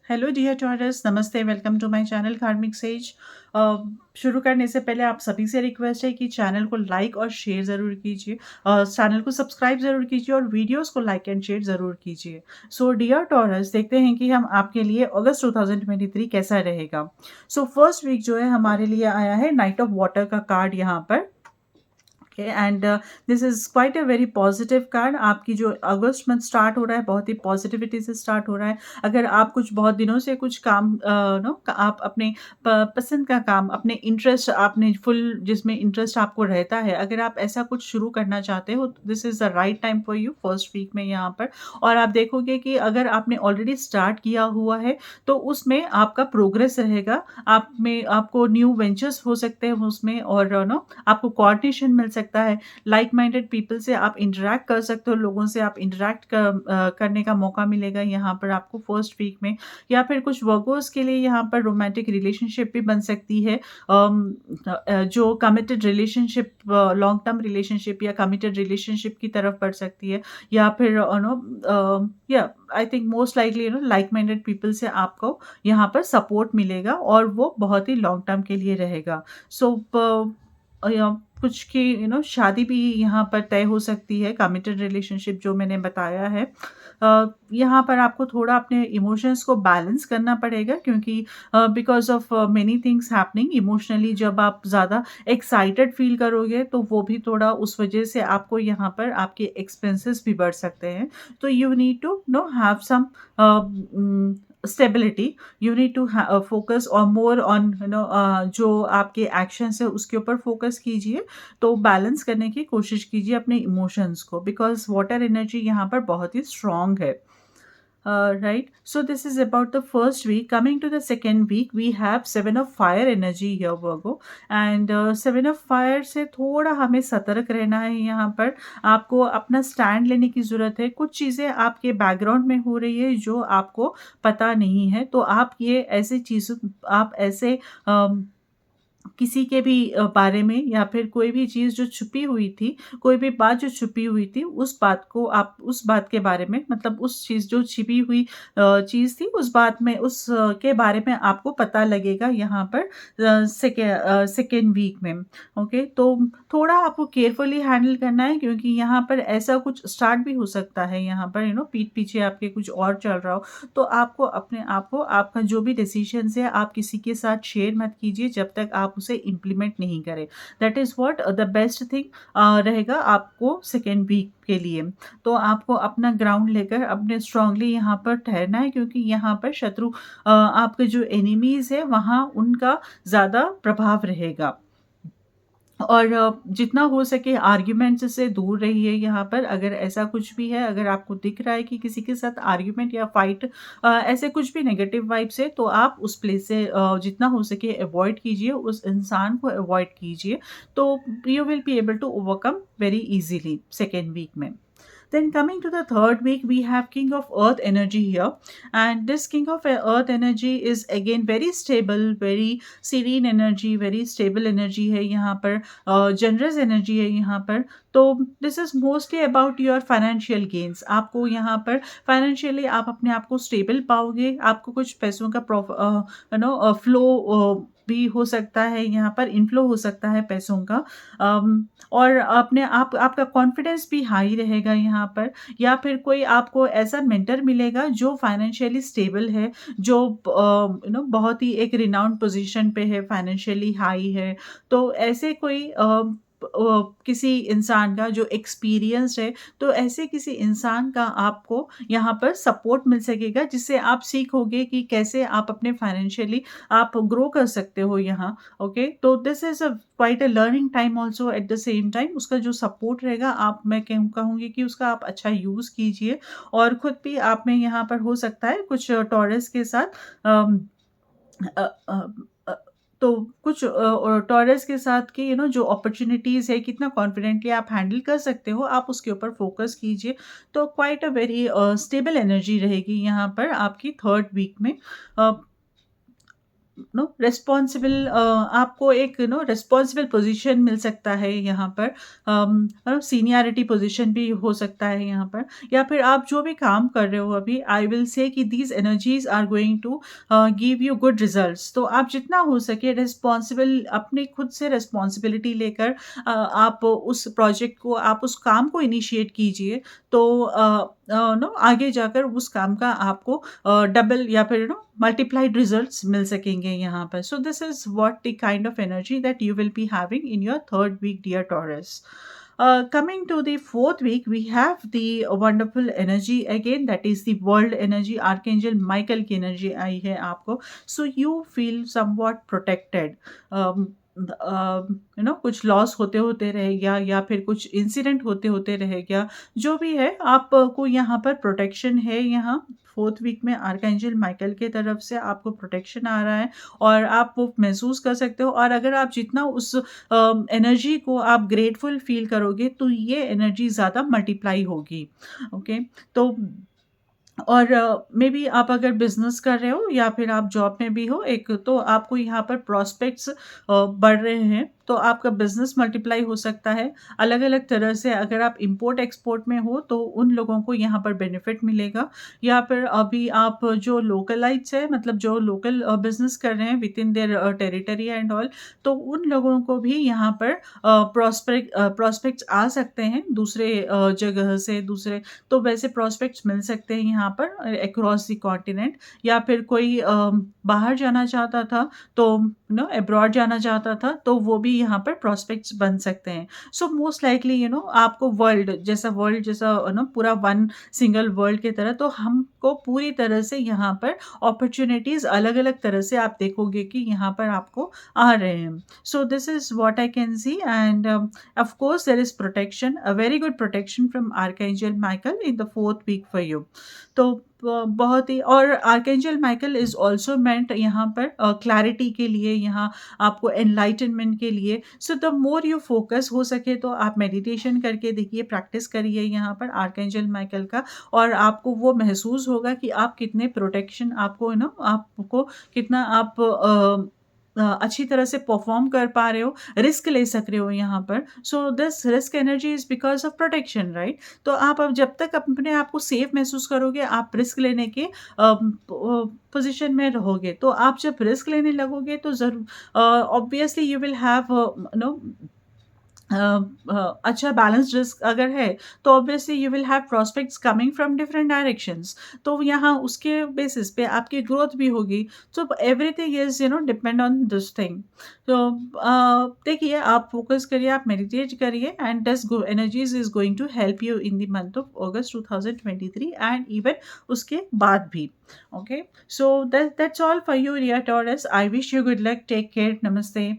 Hello dear taurus, नमस्ते, welcome to my channel कार्मिक says. शुरू करने से पहले आप सभी से रिक्वेस्ट है कि चैनल को लाइक और शेयर ज़रूर कीजिए, चैनल को सब्सक्राइब ज़रूर कीजिए और वीडियोस को लाइक एंड शेयर ज़रूर कीजिए। सो डियर टॉरस, देखते हैं कि हम आपके लिए अगस्त 2023 कैसा रहेगा। सो फर्स्ट वीक जो है हमारे लिए आया है नाइट ऑफ वाटर का कार्ड यहाँ पर। Okay, and this is quite a very positive card. आपकी जो अगस्त मंथ स्टार्ट हो रहा है बहुत ही पॉजिटिविटी से स्टार्ट हो रहा है। अगर आप कुछ बहुत दिनों से कुछ काम नो आप अपने पसंद का काम, अपने इंटरेस्ट आपने फुल जिसमें इंटरेस्ट आपको रहता है, अगर आप ऐसा कुछ शुरू करना चाहते हो तो this is the right time for you first week में यहाँ पर। और आप देखोगे कि अगर आपने ऑलरेडी स्टार्ट किया हुआ है तो उसमें आपका प्रोग्रेस रहेगा। आप में आपको न्यू वेंचर्स हो सकते हैं उसमें, और नो आपको कोऑर्डिनेशन मिल सकता है। लाइक माइंडेड पीपल से आप इंटरैक्ट कर सकते हो, लोगों से आप इंटरैक्ट करने का मौका मिलेगा यहाँ पर आपको फर्स्ट वीक में। या फिर कुछ वर्कर्स के लिए यहाँ पर रोमांटिक रिलेशनशिप भी बन सकती है। जो committed relationship, long term relationship या कमिटेड रिलेशनशिप की तरफ बढ़ सकती है। या फिर या I think most likely like minded people से आपको यहाँ पर सपोर्ट मिलेगा और वो बहुत ही लॉन्ग टर्म के लिए रहेगा। सो या कुछ की शादी भी यहाँ पर तय हो सकती है, कमिटेड रिलेशनशिप जो मैंने बताया है। यहाँ पर आपको थोड़ा अपने इमोशंस को बैलेंस करना पड़ेगा, क्योंकि because of many things happening emotionally, जब आप ज़्यादा एक्साइटेड फील करोगे तो वो भी थोड़ा उस वजह से आपको यहाँ पर आपके एक्सपेंसेस भी बढ़ सकते हैं। तो you need to know have some stability. You need to focus और मोर ऑन जो आपके एक्शंस है उसके ऊपर फोकस कीजिए। तो बैलेंस करने की कोशिश कीजिए अपने इमोशंस को, बिकॉज वाटर एनर्जी यहाँ पर बहुत ही स्ट्रांग है। Right, so this is about the first week. Coming to the second week, we have seven of fire energy here, Virgo. And seven of fire से थोड़ा हमें सतर्क रहना है यहाँ पर। आपको अपना स्टैंड लेने की ज़रूरत है। कुछ चीज़ें आपके बैकग्राउंड में हो रही है जो आपको पता नहीं है, तो आप ये ऐसी चीज़ों, आप ऐसे किसी के भी बारे में या फिर कोई भी चीज़ जो छुपी हुई थी, कोई भी बात जो छुपी हुई थी, उस बात को आप उस बात के बारे में, मतलब उस चीज़ जो छिपी हुई चीज़ थी, उस बात में के बारे में आपको पता लगेगा यहाँ पर सेकेंड वीक में। ओके, तो थोड़ा आपको केयरफुली हैंडल करना है, क्योंकि यहाँ पर ऐसा कुछ स्टार्ट भी हो सकता है यहाँ पर पीठ पीछे आपके कुछ और चल रहा हो। तो आपको अपने आप को, आपका जो भी डिसीजंस है, आप किसी के साथ शेयर मत कीजिए जब तक आप उसे इम्प्लीमेंट नहीं करें। That is what the best thing रहेगा आपको सेकेंड वीक के लिए। तो आपको अपना ग्राउंड लेकर अपने स्ट्रांगली यहाँ पर ठहरना है, क्योंकि यहाँ पर शत्रु, आपके जो एनिमीज़ है वहाँ उनका ज़्यादा प्रभाव रहेगा। और जितना हो सके आर्ग्यूमेंट्स से दूर रहिए यहाँ पर। अगर ऐसा कुछ भी है, अगर आपको दिख रहा है कि किसी के साथ आर्ग्यूमेंट या फाइट, ऐसे कुछ भी नेगेटिव वाइब्स है, तो आप उस प्लेस से जितना हो सके अवॉइड कीजिए, उस इंसान को अवॉइड कीजिए। तो you will be able to overcome very easily second week में। Then coming to the third week, we have King of Earth energy here, and this King of Earth energy is again very stable, very serene energy, very stable energy है यहाँ पर, generous energy है यहाँ पर। तो this is mostly about your financial gains. आपको यहाँ पर फाइनेंशियली आप अपने आप को स्टेबल पाओगे। आपको कुछ पैसों का फ्लो भी हो सकता है, यहाँ पर इनफ्लो हो सकता है पैसों का। और अपने आप आपका कॉन्फिडेंस भी हाई रहेगा यहाँ पर। या फिर कोई आपको ऐसा मेंटर मिलेगा जो फाइनेंशियली स्टेबल है, जो बहुत ही एक रिनाउंड पोजीशन पे है, फाइनेंशियली हाई है। तो ऐसे कोई किसी इंसान का जो एक्सपीरियंस है, तो ऐसे किसी इंसान का आपको यहाँ पर सपोर्ट मिल सकेगा, जिससे आप सीखोगे कि कैसे आप अपने फाइनेंशियली आप ग्रो कर सकते हो यहाँ। ओके, तो this is a quite a learning time also at the same time. उसका जो सपोर्ट रहेगा, आप मैं कहूँगी कि उसका आप अच्छा यूज़ कीजिए। और खुद भी आप में यहाँ पर हो सकता है कुछ टॉरस के साथ अम, अ, अ, अ, तो कुछ टॉरस के साथ की जो अपॉर्चुनिटीज़ है, कितना कॉन्फिडेंटली आप हैंडल कर सकते हो, आप उसके ऊपर फोकस कीजिए। तो quite a very stable energy रहेगी यहाँ पर आपकी थर्ड वीक में। रिस्पॉन्सिबल आपको एक रिस्पॉन्सिबल पोजीशन मिल सकता है यहाँ पर, सीनियरिटी पोजीशन भी हो सकता है यहाँ पर, या फिर आप जो भी काम कर रहे हो अभी, आई विल से कि these energies are going to give you good results. तो आप जितना हो सके रिस्पॉन्सिबल, अपने खुद से रिस्पॉन्सिबिलिटी लेकर आप उस प्रोजेक्ट को, आप उस काम को इनिशिएट कीजिए। तो आगे जाकर उस काम का आपको डबल या फिर multiplied results मिल सकेंगे यहाँ पर। So this is what the kind of energy that you will be having in your third week, dear Taurus. Coming to the fourth week, we have the wonderful energy again, that is the world energy, Archangel Michael की energy आई है आपको। So you feel somewhat protected. कुछ loss होते होते रह गया या फिर कुछ इंसिडेंट होते होते रह गया, जो भी है आपको यहाँ पर प्रोटेक्शन है। यहाँ फोर्थ वीक में आर्कएंजल माइकल के तरफ से आपको प्रोटेक्शन आ रहा है और आप वो महसूस कर सकते हो। और अगर आप जितना उस एनर्जी को आप ग्रेटफुल फील करोगे तो ये एनर्जी ज़्यादा मल्टीप्लाई होगी। ओके, तो और मे बी आप अगर बिजनेस कर रहे हो या फिर आप जॉब में भी हो एक, तो आपको यहाँ पर प्रॉस्पेक्ट्स बढ़ रहे हैं, तो आपका बिजनेस मल्टीप्लाई हो सकता है अलग अलग तरह से। अगर आप इंपोर्ट एक्सपोर्ट में हो तो उन लोगों को यहाँ पर बेनिफिट मिलेगा, या फिर अभी आप जो लोकलाइट्स है, मतलब जो लोकल बिजनेस कर रहे हैं with in their territory and all, तो उन लोगों को भी यहाँ पर प्रॉस्पेक्ट्स आ सकते हैं दूसरे जगह से, दूसरे, तो वैसे प्रॉस्पेक्ट्स मिल सकते हैं यहाँ पर अक्रॉस द कॉन्टिनेंट। या फिर कोई बाहर जाना चाहता था, तो अब्रॉड जाना चाहता था, तो वो भी यहाँ पर प्रॉस्पेक्ट्स बन सकते हैं। सो मोस्ट लाइकली आपको वर्ल्ड जैसा पूरा वन सिंगल वर्ल्ड की तरह, तो हमको पूरी तरह से यहाँ पर अपॉर्चुनिटीज अलग अलग तरह से आप देखोगे कि यहाँ पर आपको आ रहे हैं। So this is what I can see, and of course there is protection, a very good protection from Archangel Michael in the fourth week for you. तो बहुत ही, और आर्कएंजल माइकल इज ऑल्सो मेंट यहाँ पर क्लैरिटी के लिए, यहाँ आपको enlightenment के लिए। So the more you focus, हो सके तो आप मेडिटेशन करके देखिए, प्रैक्टिस करिए यहाँ पर आर्कएंजल माइकल का, और आपको वो महसूस होगा कि आप कितने प्रोटेक्शन, आपको आपको कितना आप अच्छी तरह से परफॉर्म कर पा रहे हो, रिस्क ले सक रहे हो यहाँ पर। So this risk energy is because of protection, right. तो आप अब जब तक अपने आप को सेफ महसूस करोगे, आप रिस्क लेने के पोजिशन में रहोगे। तो आप जब रिस्क लेने लगोगे तो जरूर ऑब्वियसली यू विल हैव अच्छा बैलेंस्ड रिस्क अगर है, तो obviously you will have prospects coming from different directions, तो यहाँ उसके बेसिस पे आपकी ग्रोथ भी होगी। तो everything is depend on this thing. तो देखिए, आप फोकस करिए, आप मेडिटेट करिए, and this energies is going to help you in the month of August 2023 and even उसके बाद भी। Okay, so that's all for you dear Taurus. I wish you good luck, take care, नमस्ते।